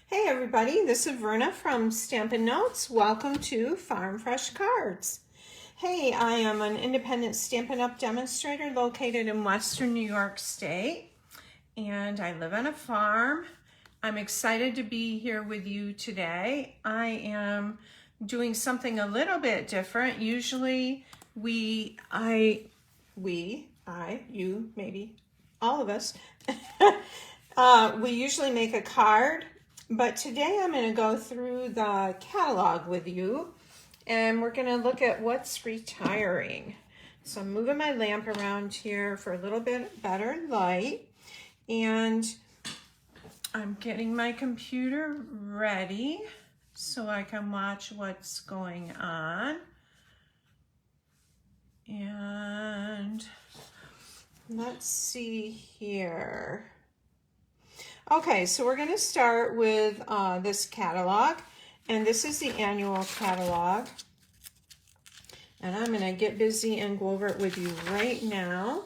Hey everybody, this is Verna from StampinNotes. Welcome to Farm Fresh Cards. Hey, I am an independent Stampin' Up! Demonstrator located in Western New York State, and I live on a farm. I'm excited to be here with you today. I am doing something a little bit different. Usually you, maybe all of us, we usually make a card. But today I'm going to go through the catalog with you, and we're going to look at what's retiring. So I'm moving my lamp around here for a little bit better light, and I'm getting my computer ready so I can watch what's going on. And let's see here. Okay, so we're going to start with this catalog, and this is the annual catalog. And I'm going to get busy and go over it with you right now.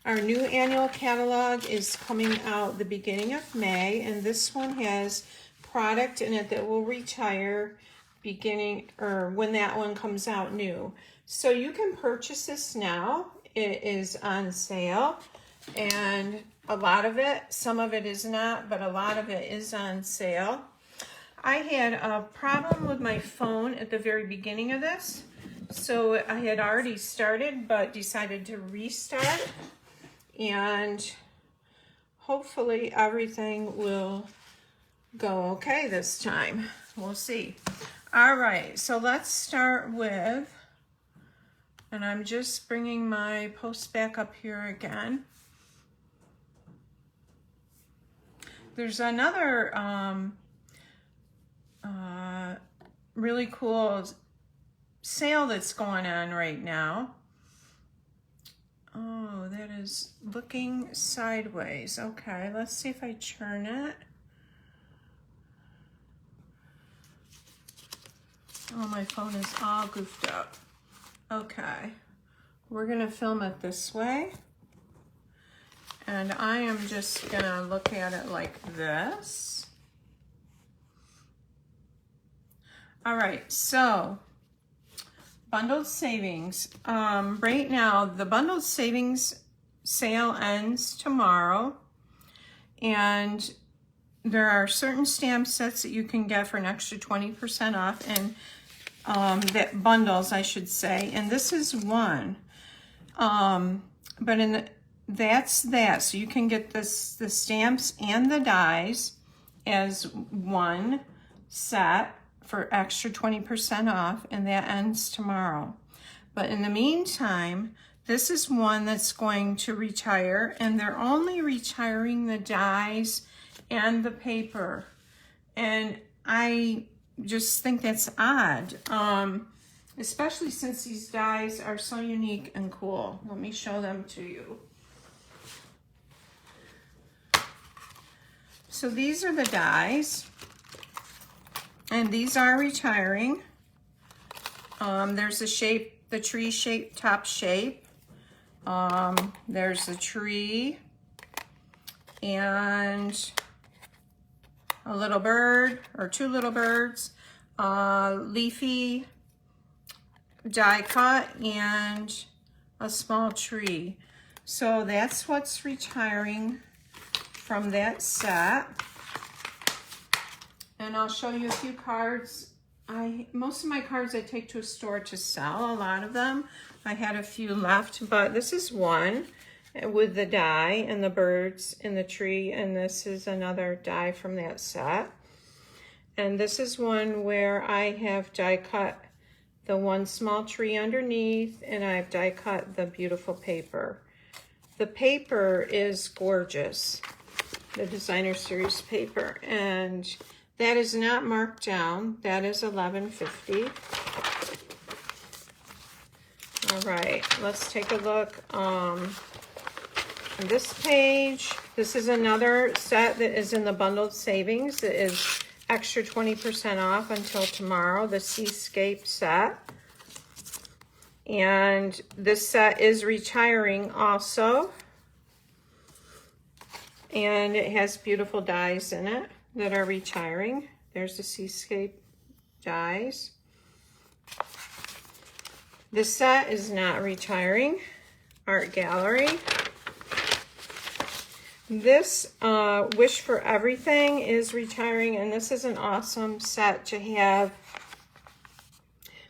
Our new annual catalog is coming out the beginning of May, and this one has product in it that will retire when that one comes out new. So you can purchase this now. It is on sale, and a lot of it, some of it is not, but a lot of it is on sale. I had a problem with my phone at the very beginning of this, so I had already started but decided to restart, and hopefully everything will go okay this time. We'll see. All right, so let's start with, and I'm just bringing my post back up here again. There's another really cool sale that's going on right now. Oh, that is looking sideways. Okay, let's see if I turn it. Oh, my phone is all goofed up. Okay, we're gonna film it this way. And I am just gonna look at it like this. All right, so bundled savings. Right now, the bundled savings sale ends tomorrow, and there are certain stamp sets that you can get for an extra 20% off, and that bundles, I should say, and this is one. But in the that's that. So you can get the stamps and the dies as one set for extra 20% off, and that ends tomorrow. But in the meantime, this is one that's going to retire, and they're only retiring the dies and the paper. And I just think that's odd, especially since these dies are so unique and cool. Let me show them to you. So these are the dies, and these are retiring. There's the shape, the tree shape, top shape. There's the tree and a little bird or two little birds, leafy die cut, and a small tree. So that's what's retiring from that set. And I'll show you a few cards. Most of my cards I take to a store to sell, a lot of them. I had a few left, but this is one with the die and the birds in the tree, and this is another die from that set. And this is one where I have die cut the one small tree underneath, and I've die cut the beautiful paper. The paper is gorgeous, the designer series paper, and that is not marked down. That is $11.50. All right, let's take a look. On this page, this is another set that is in the bundled savings. It is extra 20% off until tomorrow, the Seascape Set. And this set is retiring also. And it has beautiful dies in it. that are retiring. There's the Seascape dies. This set is not retiring. Art Gallery. This Wish for Everything is retiring, and this is an awesome set to have.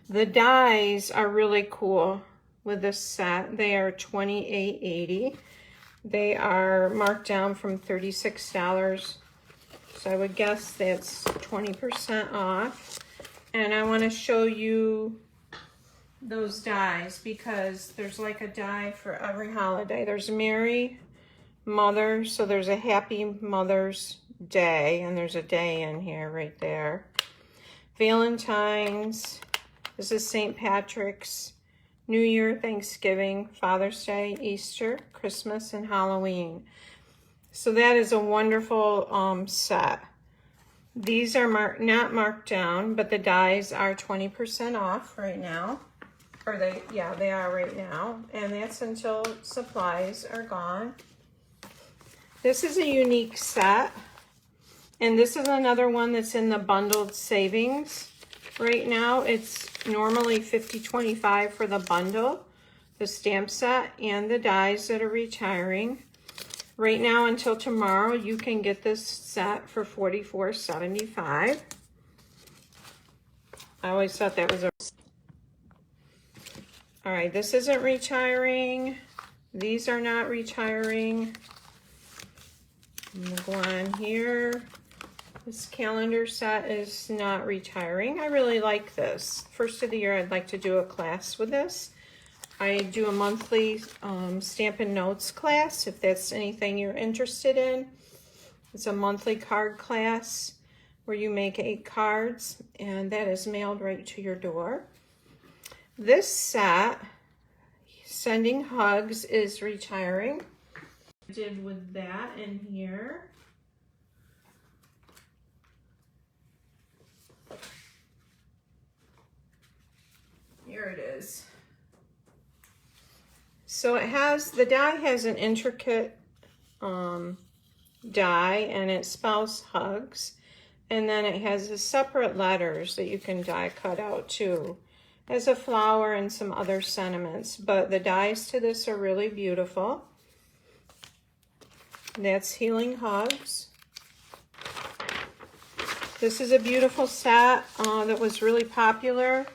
The dies are really cool with this set. They are $28.80. They are marked down from $36, so I would guess that's 20% off. And I want to show you those dies because there's like a die for every holiday. There's Merry Mother, so there's a Happy Mother's Day, and there's a day in here right there. Valentine's, this is St. Patrick's, New Year, Thanksgiving, Father's Day, Easter, Christmas, and Halloween. So that is a wonderful set. These are not marked down, but the dies are 20% off right now. Or they are right now. And that's until supplies are gone. This is a unique set. And this is another one that's in the bundled savings right now. It's normally $50.25 for the bundle, the stamp set, and the dies that are retiring. Right now until tomorrow, you can get this set for $44.75. I always thought that was a... All right, this isn't retiring. These are not retiring. We'll go on here. This calendar set is not retiring. I really like this. First of the year, I'd like to do a class with this. I do a monthly StampinNotes class, if that's anything you're interested in. It's a monthly card class where you make 8 cards, and that is mailed right to your door. This set, Sending Hugs, is retiring. I did with that in here. Here it is. So it has, the die has an intricate die, and it spells hugs. And then it has the separate letters that you can die cut out too. As a flower and some other sentiments, but the dies to this are really beautiful. That's Healing Hugs. This is a beautiful set that was really popular,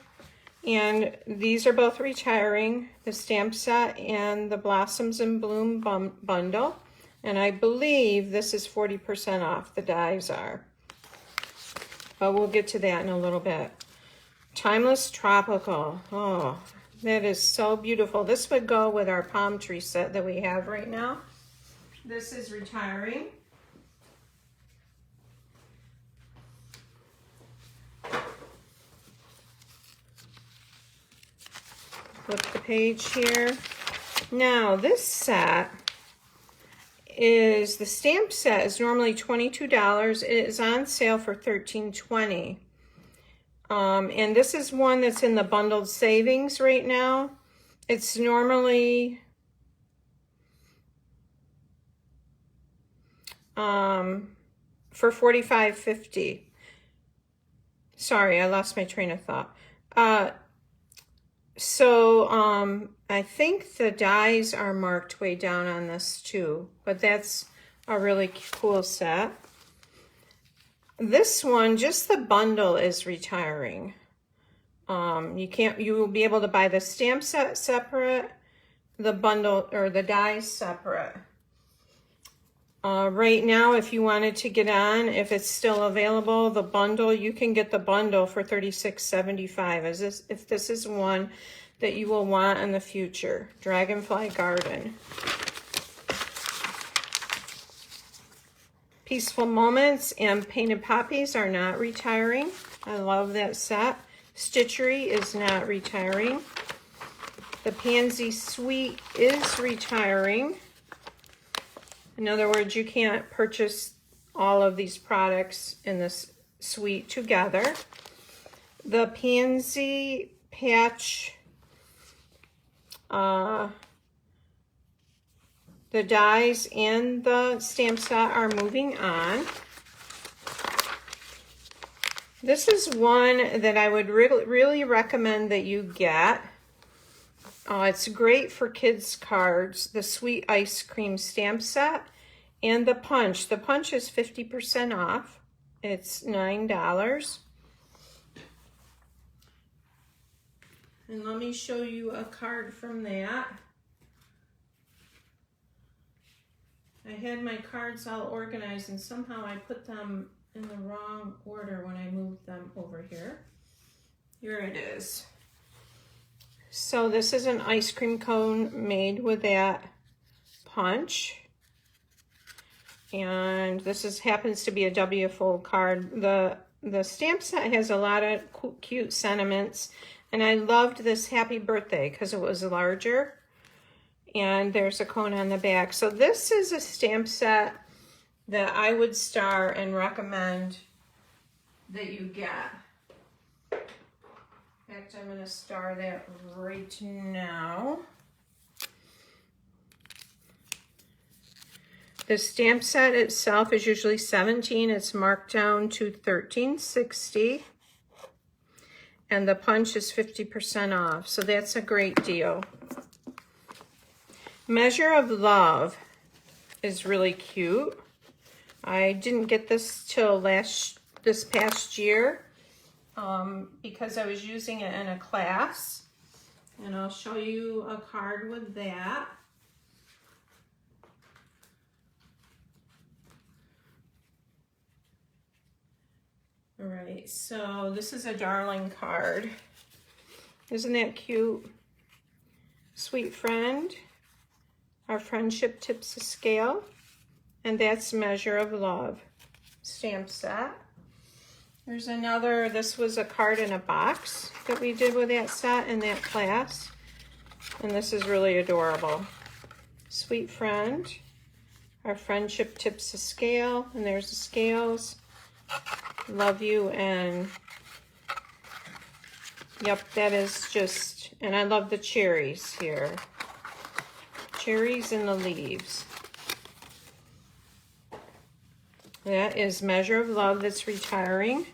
and these are both retiring, the stamp set and the Blossoms in Bloom bundle, and I believe this is 40% off, the dies are, but we'll get to that in a little bit. Timeless Tropical. Oh, that is so beautiful. This would go with our palm tree set that we have right now. This is retiring. Flip the page here. Now, this set is, the stamp set is normally $22. It is on sale for $13.20. And this is one that's in the bundled savings right now. It's normally for $45.50. Sorry, I lost my train of thought. I think the dies are marked way down on this too, but that's a really cool set. This one, just the bundle is retiring. You will be able to buy the stamp set separate, the bundle or the dies separate. Right now, if you wanted to get on, if it's still available, the bundle, you can get the bundle for $36.75. If this is one that you will want in the future. Dragonfly Garden. Peaceful Moments and Painted Poppies are not retiring. I love that set. Stitchery is not retiring. The Pansy Suite is retiring. In other words, you can't purchase all of these products in this suite together. The Pansy Patch, the dies and the stamp set are moving on. This is one that I would really recommend that you get. It's great for kids' cards, the Sweet Ice Cream Stamp Set and the Punch. The Punch is 50% off. It's $9. And let me show you a card from that. I had my cards all organized and somehow I put them in the wrong order when I moved them over here. Here it is. So this is an ice cream cone made with that punch. And this happens to be a W fold card. The stamp set has a lot of cute sentiments. And I loved this happy birthday because it was larger. And there's a cone on the back. So this is a stamp set that I would star and recommend that you get. In fact, I'm going to star that right now. The stamp set itself is usually $17. It's marked down to $13.60. And the punch is 50% off. So that's a great deal. Measure of Love is really cute. I didn't get this till this past year because I was using it in a class. And I'll show you a card with that. All right, so this is a darling card. Isn't that cute? Sweet friend, our friendship tips a scale, and that's Measure of Love stamp set. There's another, this was a card in a box that we did with that set in that class, and this is really adorable. Sweet friend, our friendship tips a scale, and there's the scales. Love you, and yep, that is just, and I love the cherries here. Cherries in the leaves. That is Measure of Love that's retiring.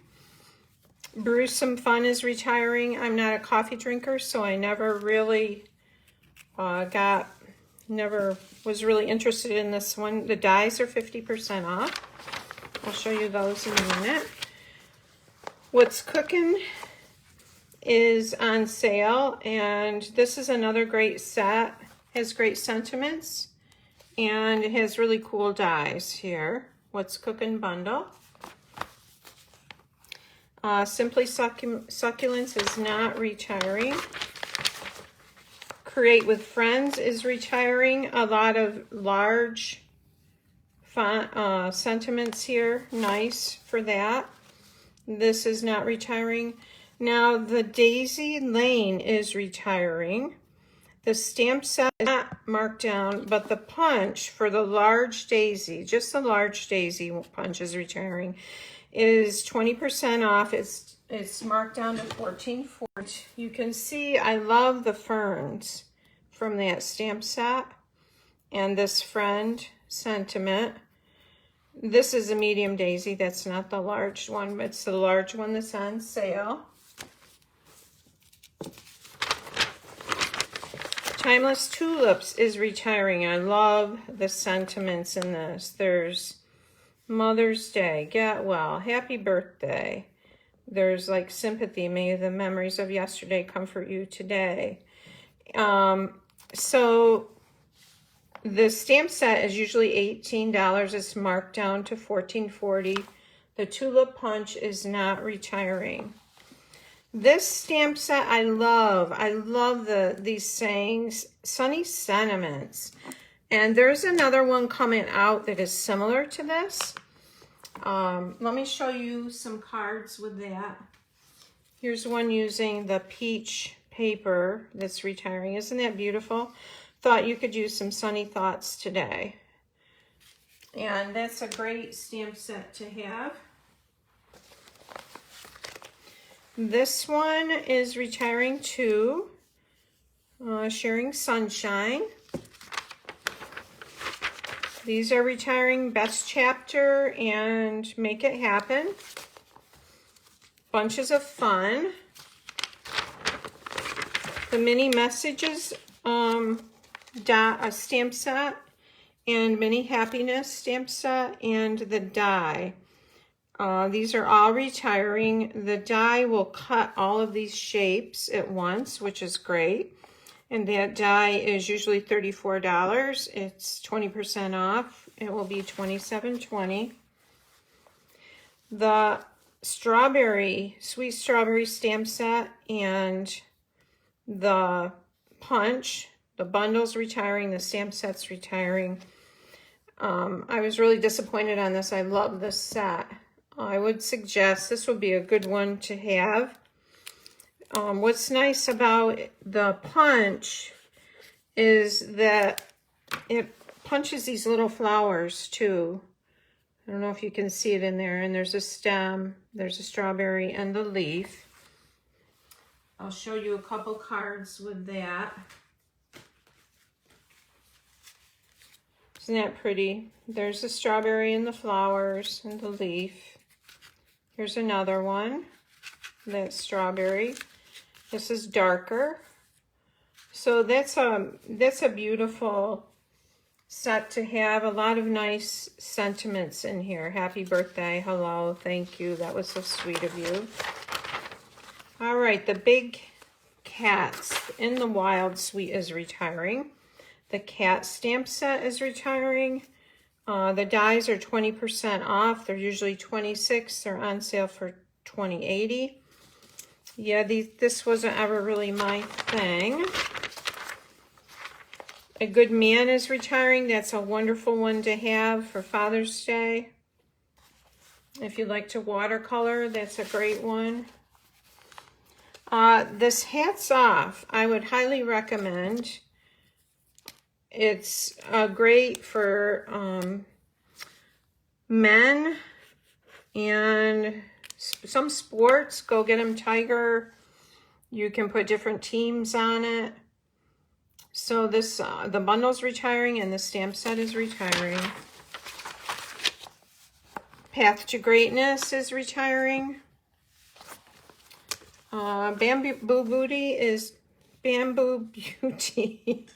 Brew Some Fun is retiring. I'm not a coffee drinker, so I never really never was really interested in this one. The dies are 50% off. I'll show you those in a minute. What's Cooking is on sale, and this is another great set. Has great sentiments, and it has really cool dies here. What's Cooking bundle. Simply Succulents is not retiring. Create with Friends is retiring. A lot of large font sentiments here. Nice for that. This is not retiring. Now the Daisy Lane is retiring. The stamp set is not marked down, but the punch for the large daisy, just the large daisy punch is retiring, is 20% off. It's marked down to $14.40. You can see I love the ferns from that stamp set and this friend sentiment. This is a medium daisy. That's not the large one. It's the large one that's on sale. Timeless Tulips is retiring. I love the sentiments in this. There's Mother's Day, get well, happy birthday. There's like sympathy, may the memories of yesterday comfort you today. So the stamp set is usually $18. It's marked down to $14.40. The Tulip Punch is not retiring. This stamp set I love. I love these sayings, Sunny Sentiments. And there's another one coming out that is similar to this. Let me show you some cards with that. Here's one using the peach paper that's retiring. Isn't that beautiful? Thought you could use some sunny thoughts today. And that's a great stamp set to have. This one is retiring too. Sharing Sunshine. These are retiring, Best Chapter and Make It Happen. Bunches of Fun, the Mini Messages stamp set, and Mini Happiness stamp set, and the die. These are all retiring. The die will cut all of these shapes at once, which is great. And that die is usually $34. It's 20% off. It will be $27.20. The sweet strawberry stamp set and the punch, the bundle's retiring, the stamp set's retiring. I was really disappointed on this. I love this set. I would suggest this would be a good one to have. What's nice about the punch is that it punches these little flowers too. I don't know if you can see it in there. And there's a stem, there's a strawberry, and the leaf. I'll show you a couple cards with that. Isn't that pretty? There's the strawberry and the flowers and the leaf. Here's another one. That's strawberry. This is darker. So that's a beautiful set to have. A lot of nice sentiments in here. Happy birthday, hello, thank you. That was so sweet of you. All right, the Big Cats in the Wild Suite is retiring. The cat stamp set is retiring. The dies are 20% off. They're usually $26. They're on sale for $20.80. Yeah, this wasn't ever really my thing. A Good Man is retiring. That's a wonderful one to have for Father's Day. If you like to watercolor, that's a great one. This Hats Off, I would highly recommend. It's great for men and some sports. Go get them Tiger. You can put different teams on it. So this, the bundle's retiring and the stamp set is retiring. Path to Greatness is retiring. Bamboo Beauty.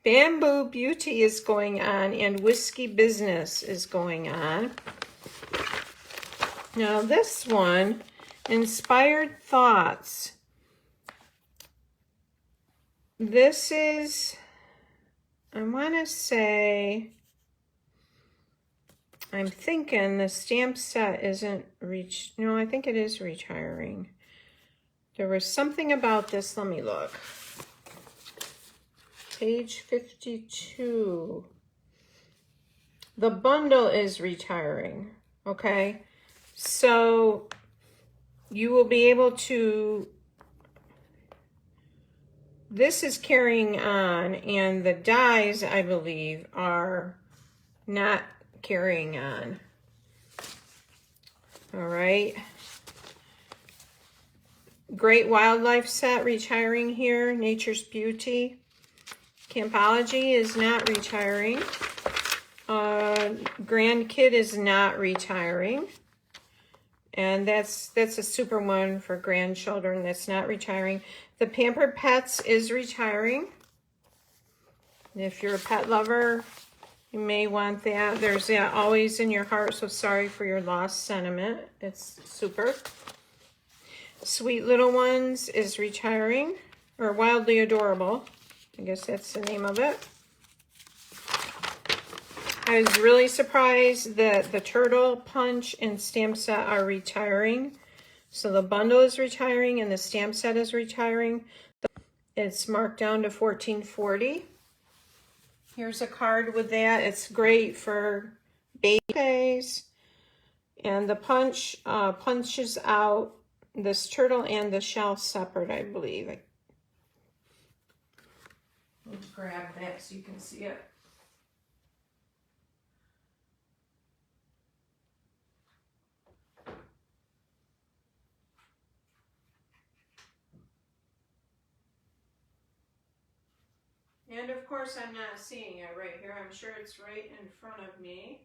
Bamboo Beauty is going on, and Whiskey Business is going on. Now this one, Inspired Thoughts. This is, I want to say, I'm thinking the stamp set isn't no, I think it is retiring. There was something about this, let me look. Page 52. The bundle is retiring, okay? So you will be able to, this is carrying on, and the dies, I believe, are not carrying on. All right. Great Wildlife Set retiring here. Nature's Beauty. Campology is not retiring. Grand Kid is not retiring. And that's a super one for grandchildren that's not retiring. The Pampered Pets is retiring. If you're a pet lover, you may want that. There's that Always in Your Heart, So Sorry for Your Lost sentiment. It's super. Sweet Little Ones is retiring, or Wildly Adorable. I guess that's the name of it. I was really surprised that the Turtle, Punch, and stamp set are retiring. So the bundle is retiring and the stamp set is retiring. It's marked down to $14.40. Here's a card with that. It's great for babies. And the punch punches out this turtle and the shell separate, I believe. Let's grab that so you can see it. And of course, I'm not seeing it right here. I'm sure it's right in front of me.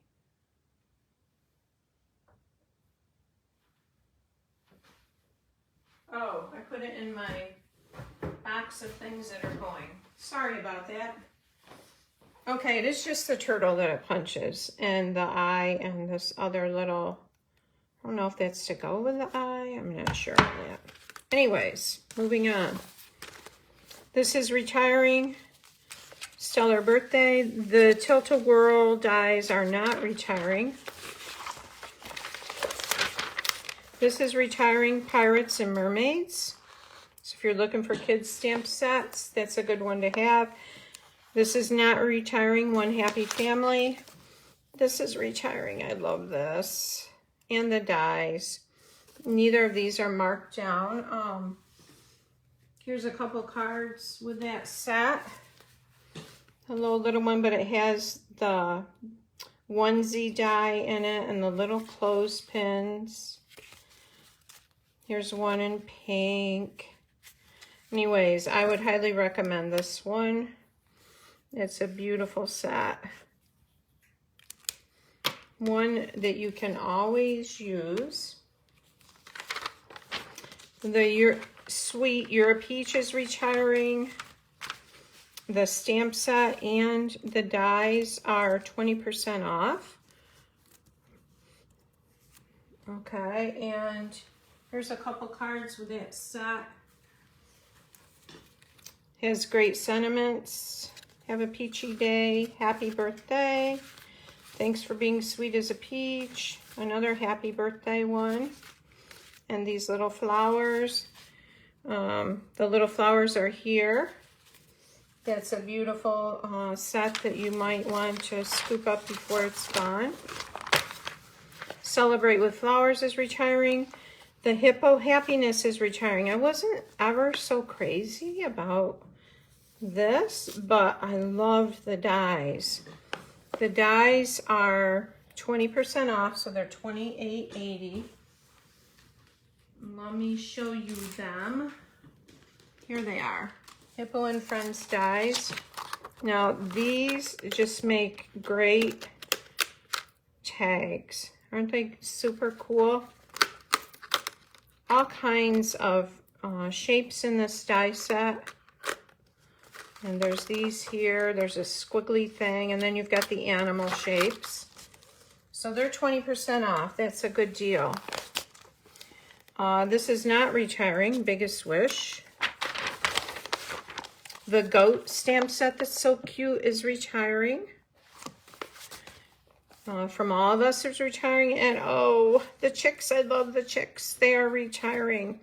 put it in my box of things that are going. Sorry about that. Okay, it is just the turtle that it punches, and the eye, and this other little, I don't know if that's to go with the eye. I'm not sure on that. Anyways, moving on. This is retiring. Stellar Birthday. The Tilt-A-Whirl dies are not retiring. This is retiring Pirates and Mermaids. So if you're looking for kids stamp sets, that's a good one to have. This is not retiring One Happy Family. This is retiring. I love this. And the dies. Neither of these are marked down. Here's a couple cards with that set. A little one, but it has the onesie die in it and the little clothespins. Here's one in pink. Anyways, I would highly recommend this one. It's a beautiful set. One that you can always use. The Sweet Your Peach is retiring. The stamp set and the dies are 20% off. Okay, and here's a couple cards with that set. Has great sentiments. Have a peachy day. Happy birthday. Thanks for being sweet as a peach. Another happy birthday one. And these little flowers. The little flowers are here. That's a beautiful set that you might want to scoop up before it's gone. Celebrate with Flowers is retiring. The Hippo Happiness is retiring. I wasn't ever so crazy about this, but I loved the dies. The dies are 20% off, so they're $28.80. Let me show you them. Here they are. Hippo and Friends dies. Now these just make great tags. Aren't they super cool? All kinds of shapes in this die set. And there's these here. There's a squiggly thing. And then you've got the animal shapes. So they're 20% off. That's a good deal. This is not retiring. Biggest Wish. The goat stamp set that's so cute is retiring. From All of Us is retiring. And oh, the chicks, I love the chicks. They are retiring.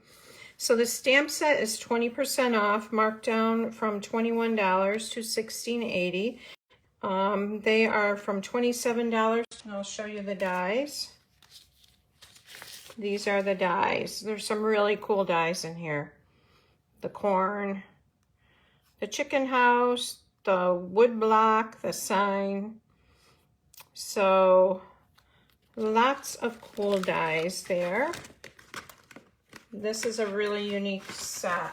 So the stamp set is 20% off, marked down from $21 to $16.80. They are from $27. And I'll show you the dies. These are the dies. There's some really cool dies in here. The corn, the chicken house, the wood block, the sign. So lots of cool dies there. This is a really unique set.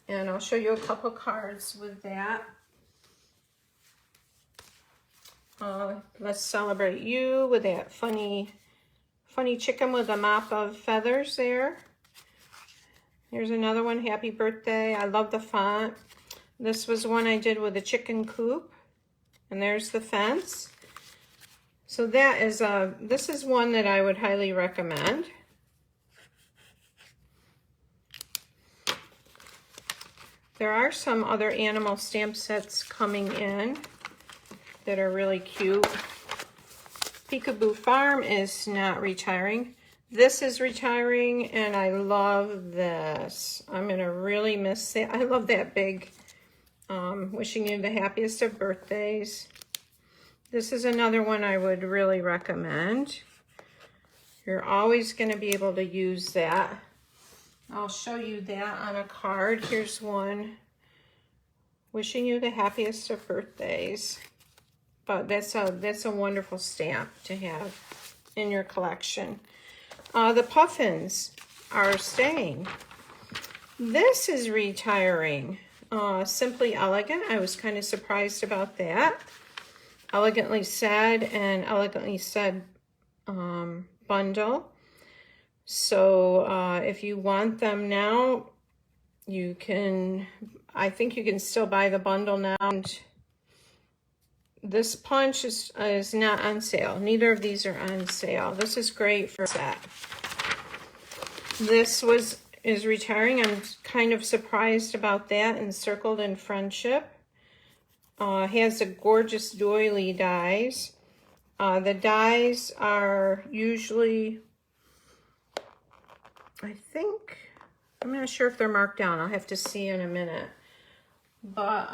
And I'll show you a couple cards with that. Let's Celebrate You with that funny chicken with a mop of feathers there. Here's another one, Happy Birthday. I love the font. This was one I did with a chicken coop. And there's the fence. So that is this is one that I would highly recommend. There are some other animal stamp sets coming in that are really cute. Peekaboo Farm is not retiring. This is retiring, and I love this. I'm gonna really miss that. I love that big, wishing you the happiest of birthdays. This is another one I would really recommend. You're always gonna be able to use that. I'll show you that on a card. Here's one. Wishing you the happiest of birthdays. But that's a wonderful stamp to have in your collection. The Puffins are staying. This is retiring. Simply Elegant. I was kind of surprised about that. Elegantly Said and Elegantly Said bundle. So if you want them now, you can, I think you can still buy the bundle now. And this punch is not on sale. Neither of these are on sale. This is great for that. This is retiring. I'm kind of surprised about that. Encircled in Friendship. Has a gorgeous doily dies. The dies are usually, I think, I'm not sure if they're marked down. I'll have to see in a minute. But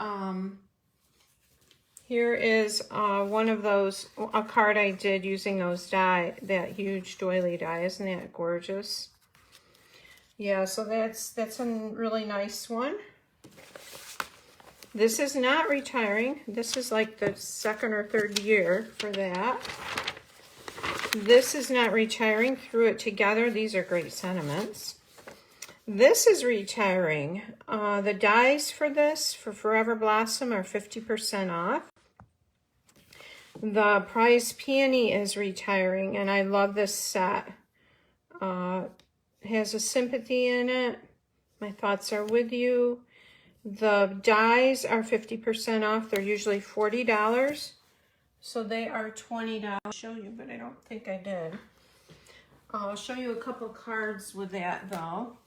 here is one of those, a card I did using those die, that huge doily die. Isn't that gorgeous? Yeah, so that's a really nice one. This is not retiring. This is like the second or third year for that. This is not retiring. Threw it together. These are great sentiments. This is retiring. The dies for this, for Forever Blossom, are 50% off. The Prize Peony is retiring, and I love this set. It has a sympathy in it. My thoughts are with you. The dies are 50% off. They're usually $40. So they are $20. I'll show you, but I don't think I did. I'll show you a couple cards with that though.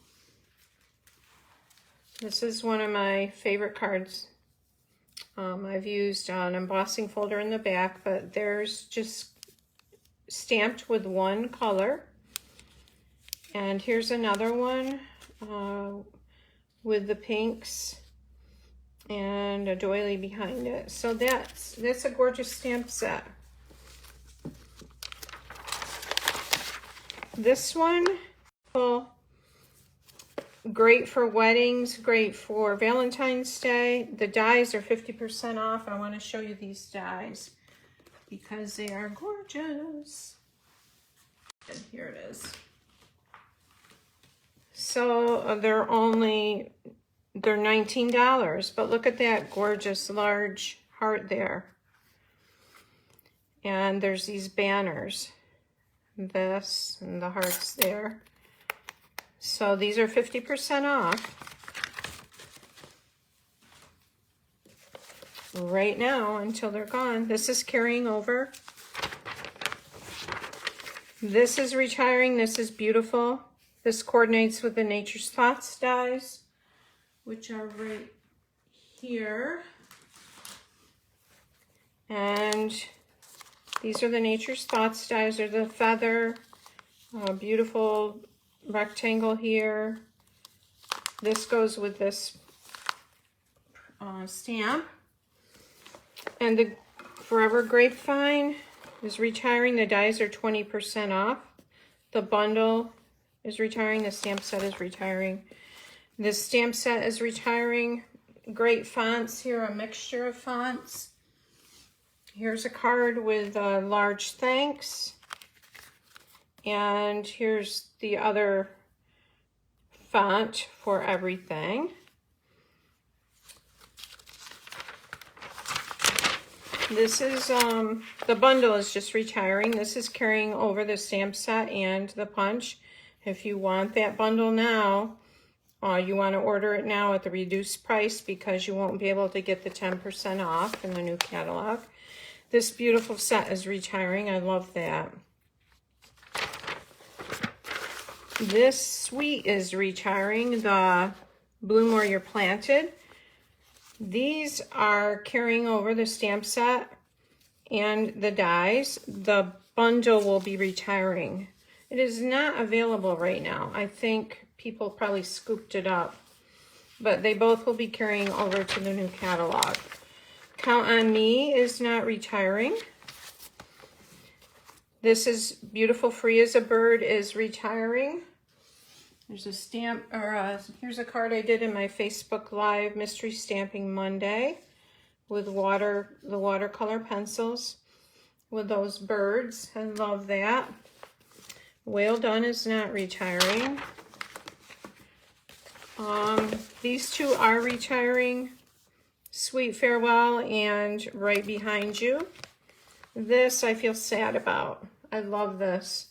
This is one of my favorite cards. I've used an embossing folder in the back, but there's just stamped with one color. And here's another one with the pinks and a doily behind it. So that's a gorgeous stamp set. This one, well, great for weddings, great for Valentine's Day. The dies are 50% off. I want to show you these dies because they are gorgeous. And here it is. So they're $19, but look at that gorgeous large heart there. And there's these banners, this and the hearts there. So these are 50% off right now until they're gone. This is carrying over. This is retiring. This is beautiful. This coordinates with the Nature's Thoughts dies, which are right here. And these are the Nature's Thoughts dies. They're the feather, beautiful rectangle here. This goes with this stamp. And the Forever Grapevine is retiring. The dies are 20% off. The bundle is retiring. The stamp set is retiring. This stamp set is retiring. Great fonts here, a mixture of fonts. Here's a card with a large thanks. And here's the other font for everything. This is, the bundle is just retiring. This is carrying over the stamp set and the punch. If you want that bundle now, you want to order it now at the reduced price because you won't be able to get the 10% off in the new catalog. This beautiful set is retiring. I love that. This suite is retiring, the Bloom Where You're Planted. These are carrying over the stamp set and the dies. The bundle will be retiring. It is not available right now. I think people probably scooped it up, but they both will be carrying over to the new catalog. Count on Me is not retiring. This is Beautiful Free as a Bird is retiring. There's a stamp, or here's a card I did in my Facebook Live Mystery Stamping Monday with the watercolor pencils with those birds. I love that. Whale Done is not retiring. These two are retiring. Sweet Farewell and Right Behind You. This I feel sad about. I love this.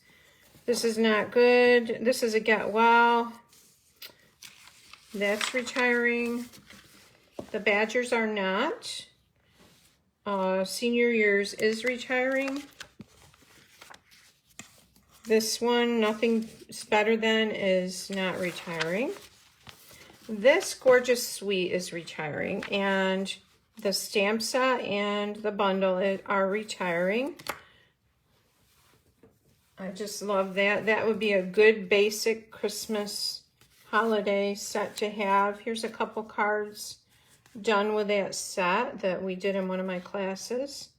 This is not good. This is a get well. That's retiring. The Badgers are not. Senior Years is retiring. This one, Nothing's Better Than, is not retiring. This Gorgeous Sweet is retiring, and the stamp set and the bundle are retiring. I just love that. That would be a good basic Christmas holiday set to have. Here's a couple cards done with that set that we did in one of my classes.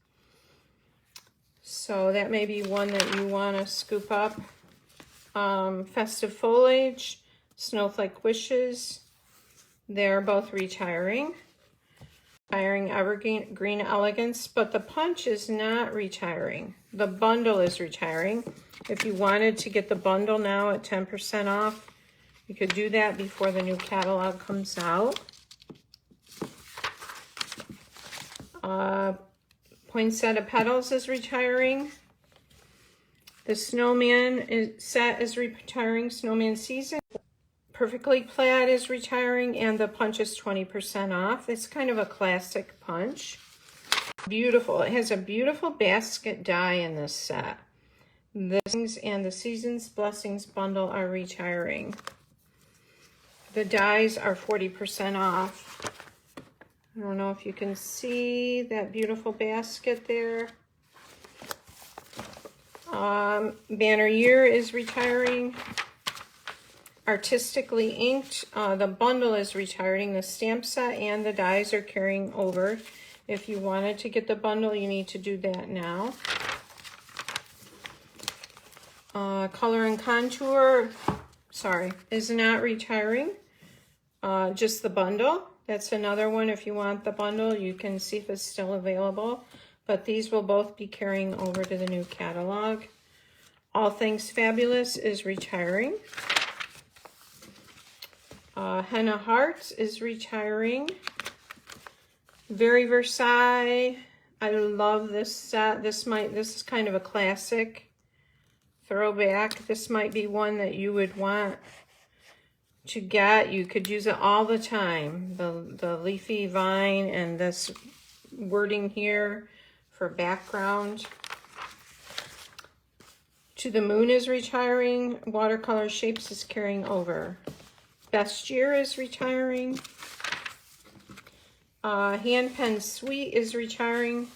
So that may be one that you want to scoop up. Festive Foliage, Snowflake Wishes, they're both retiring. Retiring Evergreen Elegance, but the punch is not retiring. The bundle is retiring. If you wanted to get the bundle now at 10% off, you could do that before the new catalog comes out. Poinsettia Petals is retiring. The Snowman set is retiring. Snowman Season. Perfectly Plaid is retiring, and the punch is 20% off. It's kind of a classic punch. Beautiful. It has a beautiful basket die in this set. The Blessings and the Season's Blessings bundle are retiring. The dies are 40% off. I don't know if you can see that beautiful basket there. Banner Year is retiring. Artistically Inked, the bundle is retiring. The stamp set and the dies are carrying over. If you wanted to get the bundle, you need to do that now. Color and Contour, is not retiring. Just the bundle. That's another one. If you want the bundle, you can see if it's still available. But these will both be carrying over to the new catalog. All Things Fabulous is retiring. Henna Hearts is retiring. Very Versailles. I love this set. This is kind of a classic throwback. This might be one that you would want to get. You could use it all the time. The leafy vine and this wording here for background. To the Moon is retiring. Watercolor Shapes is carrying over. Best Year is retiring. Hand Pen Sweet is retiring.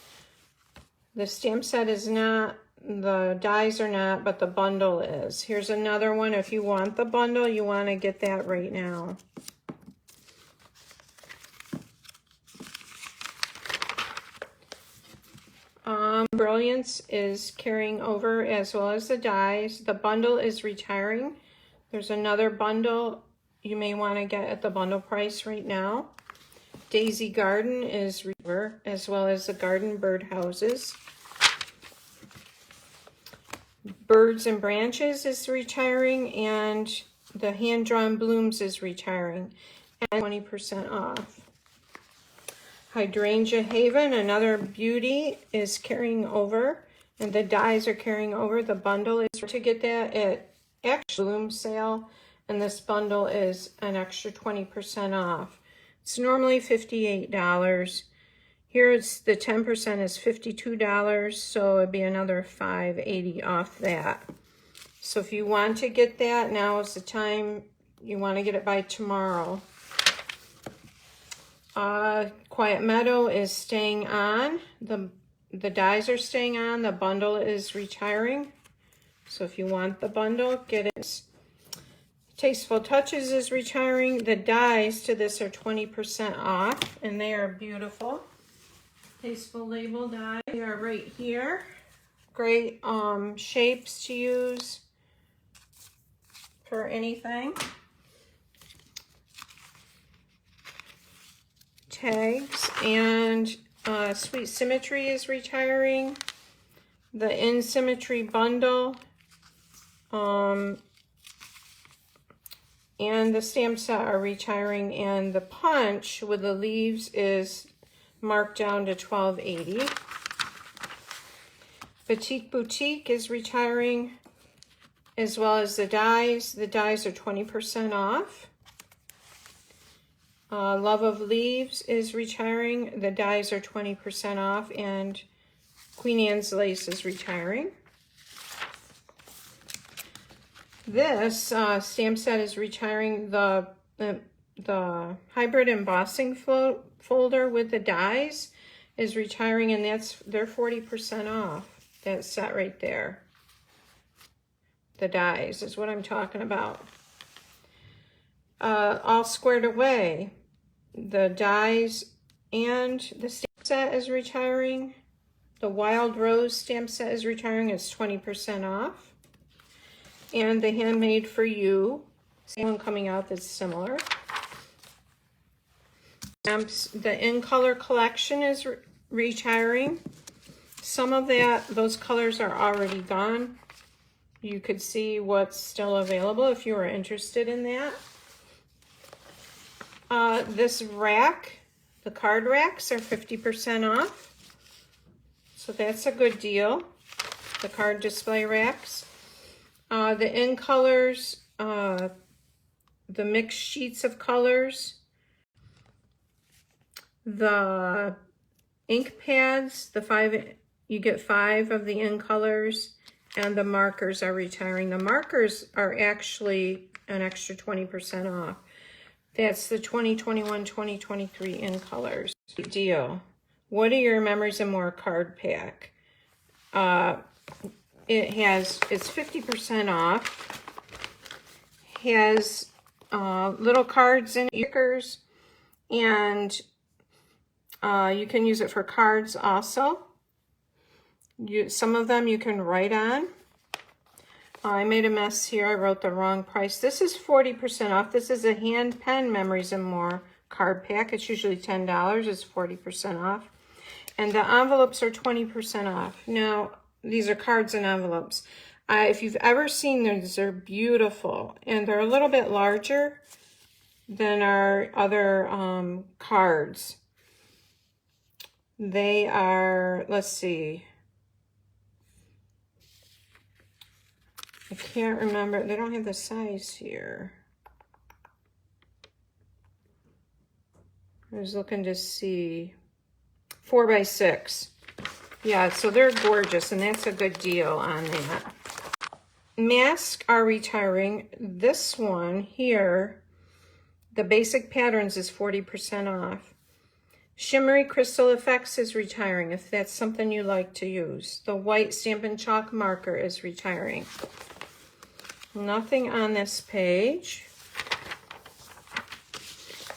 The stamp set is not. The dies are not, but the bundle is. Here's another one. If you want the bundle, you want to get that right now. Brilliance is carrying over as well as the dies. The bundle is retiring. There's another bundle you may want to get at the bundle price right now. Daisy Garden is over, as well as the garden bird houses. Birds and Branches is retiring, and the hand-drawn blooms is retiring, and 20% off. Hydrangea Haven, another beauty, is carrying over, and the dies are carrying over. The bundle is to get that at extra bloom sale, and this bundle is an extra 20% off. It's normally $58. Here it's the 10% is $52, so it'd be another $5.80 off that. So if you want to get that, now is the time. You want to get it by tomorrow. Quiet Meadow is staying on. The dies are staying on. The bundle is retiring. So if you want the bundle, get it. Tasteful Touches is retiring. The dies to this are 20% off, and they are beautiful. Tasteful Label dies. They are right here. Great shapes to use for anything. Tags, and Sweet Symmetry is retiring. The In Symmetry bundle, and the stamp set are retiring, and the punch with the leaves is marked down to $12.80. Petite Boutique is retiring. as well as the dies. The dies are 20% off. Love of Leaves is retiring. The dies are 20% off, and Queen Anne's Lace is retiring. This stamp set is retiring. The hybrid embossing folder with the dies is retiring, and they're 40% off. That set right there. The dies is what I'm talking about. All Squared Away. The dies and the stamp set is retiring. The Wild Rose stamp set is retiring. It's 20% off. And the Handmade for You, same one coming out that's similar. The In Color collection is retiring. Some of those colors are already gone. You could see what's still available if you were interested in that. This rack, the card racks are 50% off. So that's a good deal. The card display racks. The In Colors, the mixed sheets of colors. The ink pads, you get 5 of the In Colors, and the markers are retiring. The markers are actually an extra 20% off. That's the 2021-2023 In Colors. Good deal. What Are Your Memories and More card pack? It's 50% off. Has little cards and stickers, and you can use it for cards also. Some of them you can write on. I made a mess here. I wrote the wrong price. This is 40% off. This is a hand pen Memories and More card pack. It's usually $10. It's 40% off. And the envelopes are 20% off. Now, these are cards and envelopes. If you've ever seen these, they're beautiful. And they're a little bit larger than our other cards. They are, let's see. I can't remember. They don't have the size here. I was looking to see. 4x6. Yeah, so they're gorgeous, and that's a good deal on that. Masks are retiring. This one here, the Basic Patterns, is 40% off. Shimmery Crystal Effects is retiring, if that's something you like to use. The white Stampin' Chalk marker is retiring. Nothing on this page.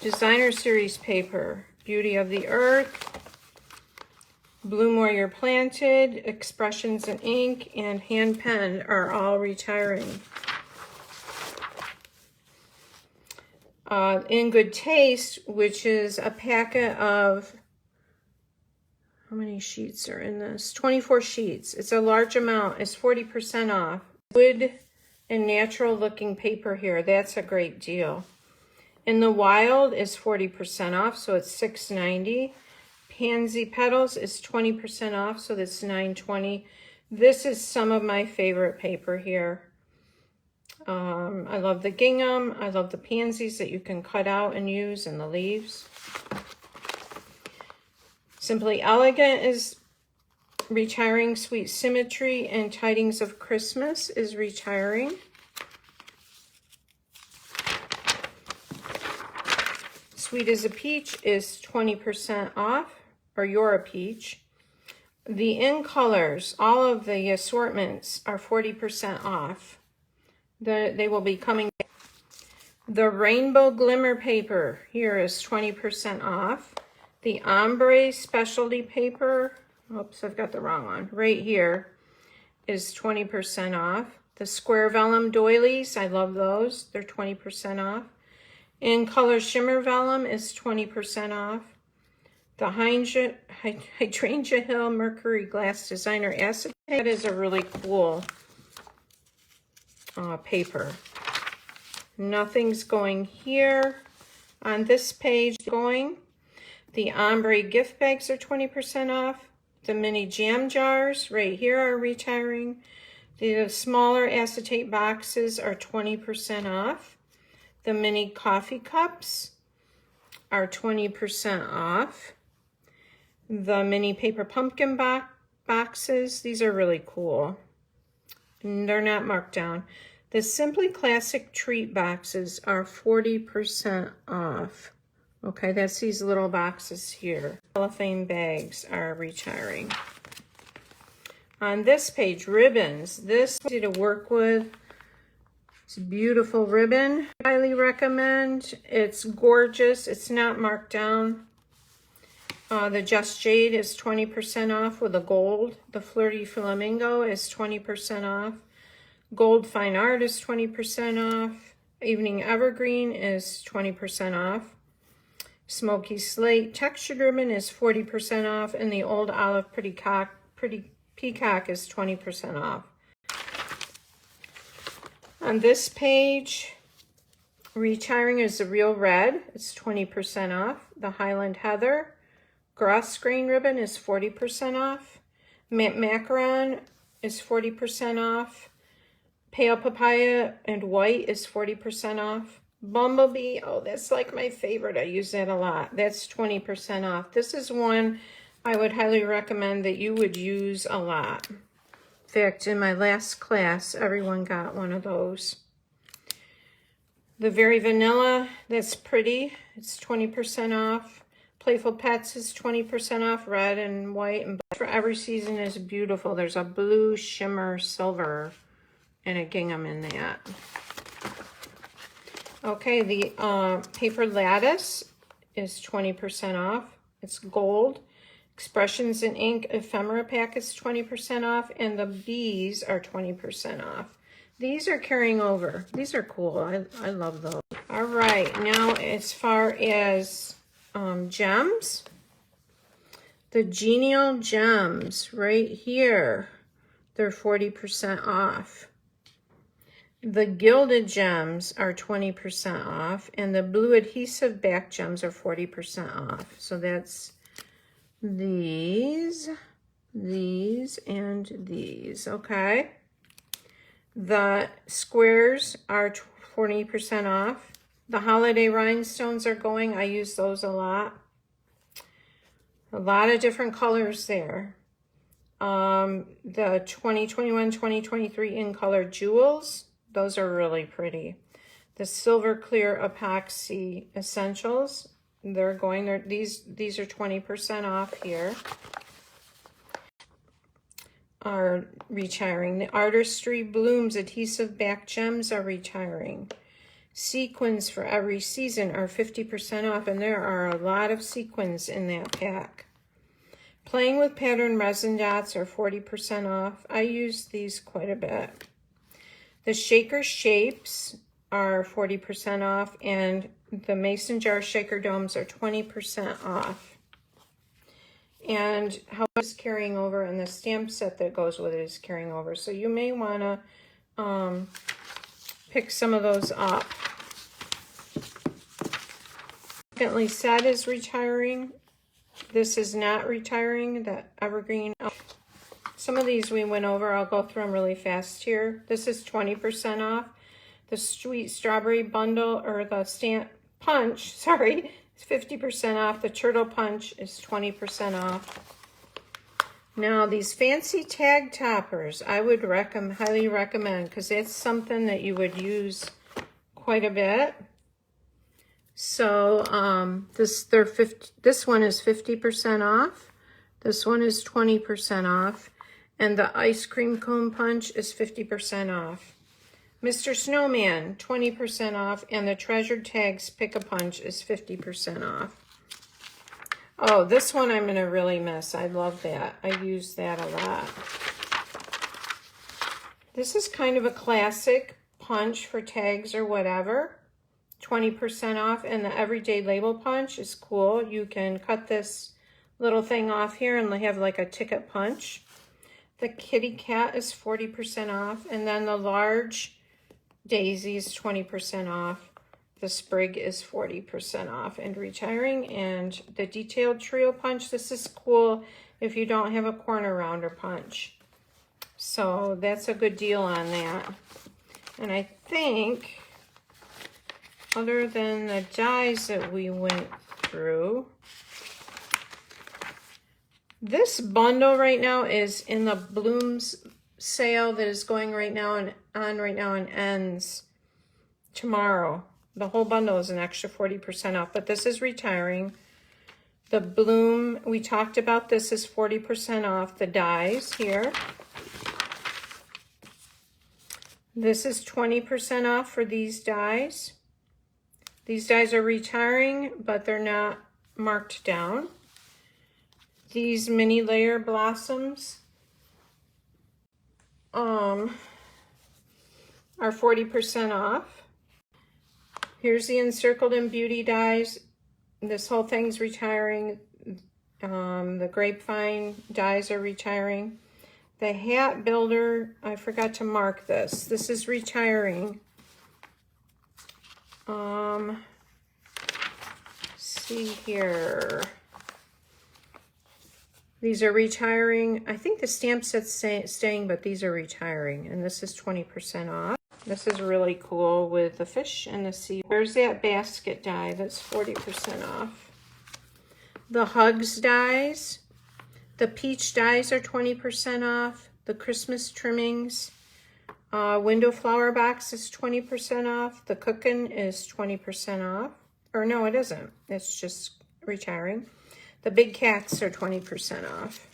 Designer Series paper, Beauty of the Earth, Bloom Where You're Planted, Expressions in Ink, and Hand Pen are all retiring. In Good Taste, which is a packet of, how many sheets are in this? 24 sheets. It's a large amount. It's 40% off. Wood and natural looking paper here. That's a great deal. In the Wild is 40% off, so it's $6.90. Pansy Petals is 20% off, so that's $9.20. This is some of my favorite paper here. I love the gingham. I love the pansies that you can cut out and use, and the leaves. Simply Elegant is retiring. Sweet Symmetry and Tidings of Christmas is retiring. Sweet as a Peach is 20% off, or You're a Peach. The In Colors, all of the assortments are 40% off. They will be coming. The Rainbow Glimmer paper here is 20% off. The Ombre Specialty paper, oops, I've got the wrong one, right here, is 20% off. The Square Vellum doilies, I love those. They're 20% off. In Color Shimmer Vellum is 20% off. The Hydrangea Hill Mercury Glass Designer Acetate, that is a really cool paper. Nothing's going here. On this page going, the Ombre gift bags are 20% off. The mini jam jars right here are retiring. The smaller acetate boxes are 20% off. The mini coffee cups are 20% off. The mini paper pumpkin boxes, these are really cool. And they're not marked down. The Simply Classic treat boxes are 40% off. Okay, that's these little boxes here. Cellophane bags are retiring. On this page, ribbons. This is easy to work with. It's a beautiful ribbon. Highly recommend. It's gorgeous. It's not marked down. The Just Jade is 20% off with a gold. The Flirty Flamingo is 20% off. Gold Fine Art is 20% off. Evening Evergreen is 20% off. Smoky Slate Textured Ribbon is 40% off. And the Old Olive Pretty Peacock is 20% off. On this page, retiring is the Real Red. It's 20% off. The Highland Heather Gross Grain Ribbon is 40% off. Macaron is 40% off. Pale Papaya and White is 40% off. Bumblebee, oh, that's like my favorite. I use that a lot. That's 20% off. This is one I would highly recommend that you would use a lot. In fact, in my last class, everyone got one of those. The Very Vanilla, that's pretty. It's 20% off. Playful Pets is 20% off. Red and white and black for every season is beautiful. There's a blue shimmer silver and a gingham in that. Okay, the paper lattice is 20% off. It's gold. Expressions in Ink ephemera pack is 20% off, and the bees are 20% off. These are carrying over. These are cool. I love those. All right, now as far as gems, the Genial Gems right here, they're 40% off. The Gilded Gems are 20% off, and the blue adhesive back gems are 40% off. So that's these, and these, okay? The squares are 40% off. The holiday rhinestones are going. I use those a lot. A lot of different colors there. The 2021, 2023 in color jewels, those are really pretty. The silver clear epoxy essentials, they're going there. These are 20% off here. Are retiring. The Artistry Blooms adhesive back gems are retiring. Sequins for every season are 50% off, and there are a lot of sequins in that pack. Playing with Pattern Resin Dots are 40% off. I use these quite a bit. The Shaker Shapes are 40% off, and the Mason Jar Shaker Domes are 20% off. And how it's carrying over, and the stamp set that goes with it is carrying over. So you may want to pick some of those up. Secondly, Set is retiring. This is not retiring, the Evergreen. Some of these we went over. I'll go through them really fast here. This is 20% off. The Sweet Strawberry Bundle, or the Stamp Punch, sorry, is 50% off. The Turtle Punch is 20% off. Now, these fancy tag toppers, I would highly recommend, because it's something that you would use quite a bit. So this one is 50% off. This one is 20% off. And the Ice Cream Cone Punch is 50% off. Mr. Snowman, 20% off. And the Treasured Tags Pick-a-Punch is 50% off. Oh, this one I'm going to really miss. I love that. I use that a lot. This is kind of a classic punch for tags or whatever. 20% off. And the Everyday Label Punch is cool. You can cut this little thing off here and have like a ticket punch. The Kitty Cat is 40% off. And then the large Daisy is 20% off. The Sprig is 40% off and retiring. And the Detailed Trio Punch, this is cool if you don't have a corner rounder punch. So that's a good deal on that. And I think, other than the dies that we went through, this bundle right now is in the Blooms sale that is going right now and ends tomorrow. The whole bundle is an extra 40% off, but this is retiring. The Bloom, we talked about, this is 40% off the dies here. This is 20% off for these dies. These dies are retiring, but they're not marked down. These mini layer blossoms are 40% off. Here's the Encircled in Beauty dies. This whole thing's retiring. The Grapevine dies are retiring. The Hat Builder, I forgot to mark this. This is retiring. See here. These are retiring. I think the stamp set's staying, but these are retiring. And this is 20% off. This is really cool with the fish and the sea. There's that basket die. That's 40% off. The Hugs dies. The peach dies are 20% off. The Christmas trimmings. Window flower box is 20% off. The cooking is 20% off. Or no, it isn't. It's just retiring. The big cats are 20% off.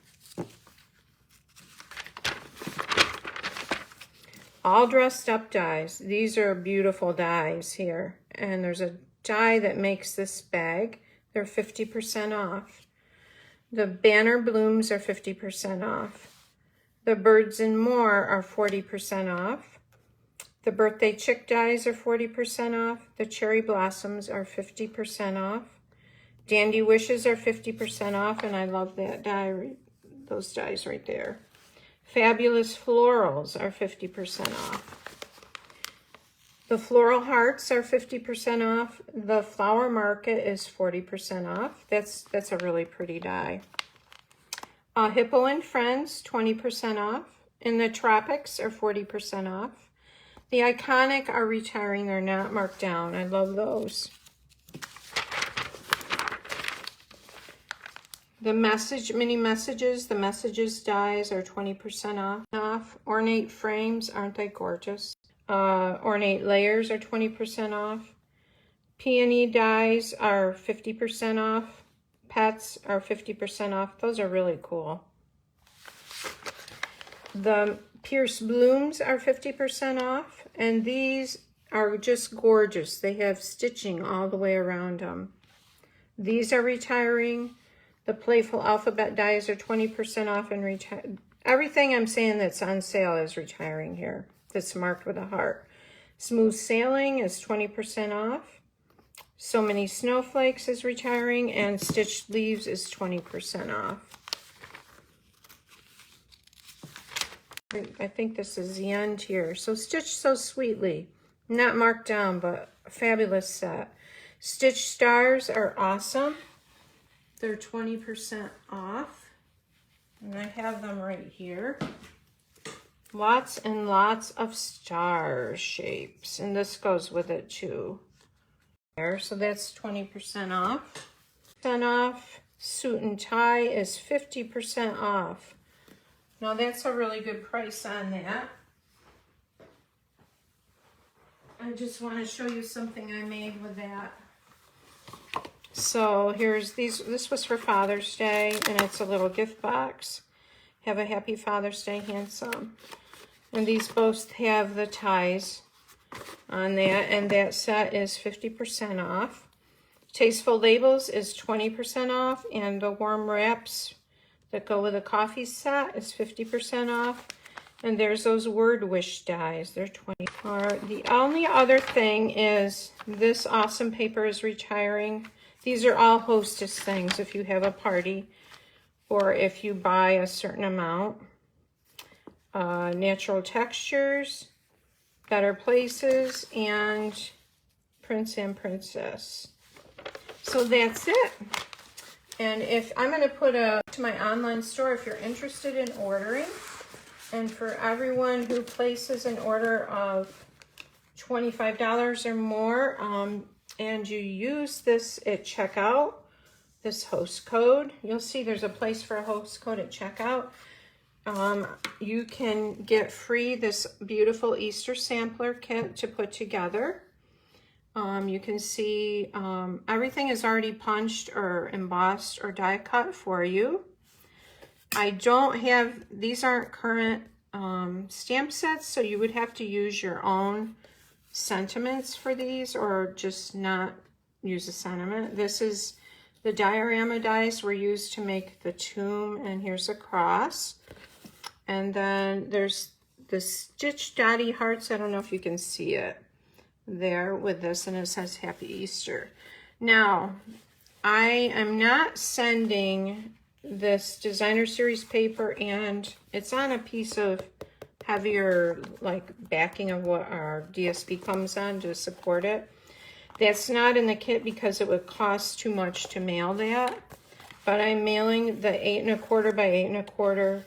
All dressed up dies. These are beautiful dies here. And there's a die that makes this bag. They're 50% off. The Banner Blooms are 50% off. The Birds and More are 40% off. The Birthday Chick dies are 40% off. The Cherry Blossoms are 50% off. Dandy Wishes are 50% off, and I love that die, those dies right there. Fabulous Florals are 50% off. The Floral Hearts are 50% off. The Flower Market is 40% off. That's a really pretty die. Hippo and Friends, 20% off. And the Tropics are 40% off. The Iconic are retiring. They're not marked down. I love those. The Mini Messages, the Messages dies are 20% off. Ornate Frames, aren't they gorgeous? Ornate Layers are 20% off. Peony dies are 50% off. Pets are 50% off. Those are really cool. The Pierce Blooms are 50% off. And these are just gorgeous. They have stitching all the way around them. These are retiring. The Playful Alphabet dies are 20% off and everything I'm saying that's on sale is retiring here. That's marked with a heart. Smooth Sailing is 20% off. So Many Snowflakes is retiring, and Stitched Leaves is 20% off. I think this is the end here. So Stitched So Sweetly, not marked down, but a fabulous set. Stitched Stars are awesome. They're 20% off. And I have them right here. Lots and lots of star shapes. And this goes with it too. There, so that's 20% off. 10% off. Suit and Tie is 50% off. Now that's a really good price on that. I just want to show you something I made with that. So here's these. This was for Father's Day, and it's a little gift box. Have a happy Father's Day, handsome. And these both have the ties on that, and that set is 50% off. Tasteful Labels is 20% off, and the warm wraps that go with the coffee set is 50% off. And there's those Word Wish dies. They're 20%. The only other thing is this awesome paper is retiring. These are all Hostess things if you have a party or if you buy a certain amount. Natural Textures, Better Places, and Prince and Princess. So that's it. And if I'm going to put to my online store if you're interested in ordering. And for everyone who places an order of $25 or more, and you use this at checkout, this host code, you'll see there's a place for a host code at checkout. You can get free this beautiful Easter sampler kit to put together. You can see everything is already punched or embossed or die cut for you. I don't have, these aren't current stamp sets, so you would have to use your own sentiments for these, or just not use a sentiment. This is the diorama dies were used to make the tomb, and here's a cross. And then there's the stitch dotty hearts. I don't know if you can see it there with this, and it says Happy Easter. Now, I am not sending this designer series paper, and it's on a piece of heavier like backing of what our DSP comes on to support it. That's not in the kit because it would cost too much to mail that, but I'm mailing the 8 1/4 by 8 1/4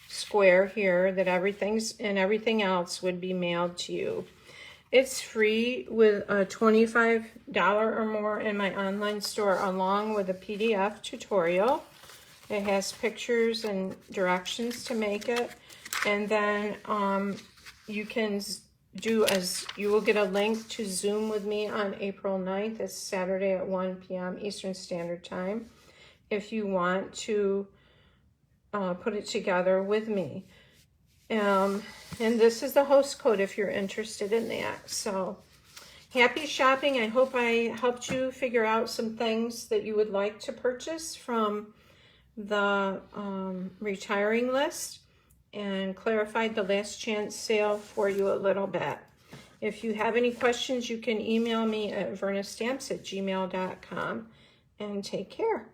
square here, that everything else would be mailed to you. It's free with a $25 or more in my online store, along with a PDF tutorial. It has pictures and directions to make it. And then you can you will get a link to Zoom with me on April 9th. It's Saturday at 1 p.m. Eastern Standard Time, if you want to put it together with me. And this is the host code if you're interested in that. So happy shopping. I hope I helped you figure out some things that you would like to purchase from the retiring list, and clarified the last chance sale for you a little bit. If you have any questions, you can email me at vernastamps@gmail.com, and take care.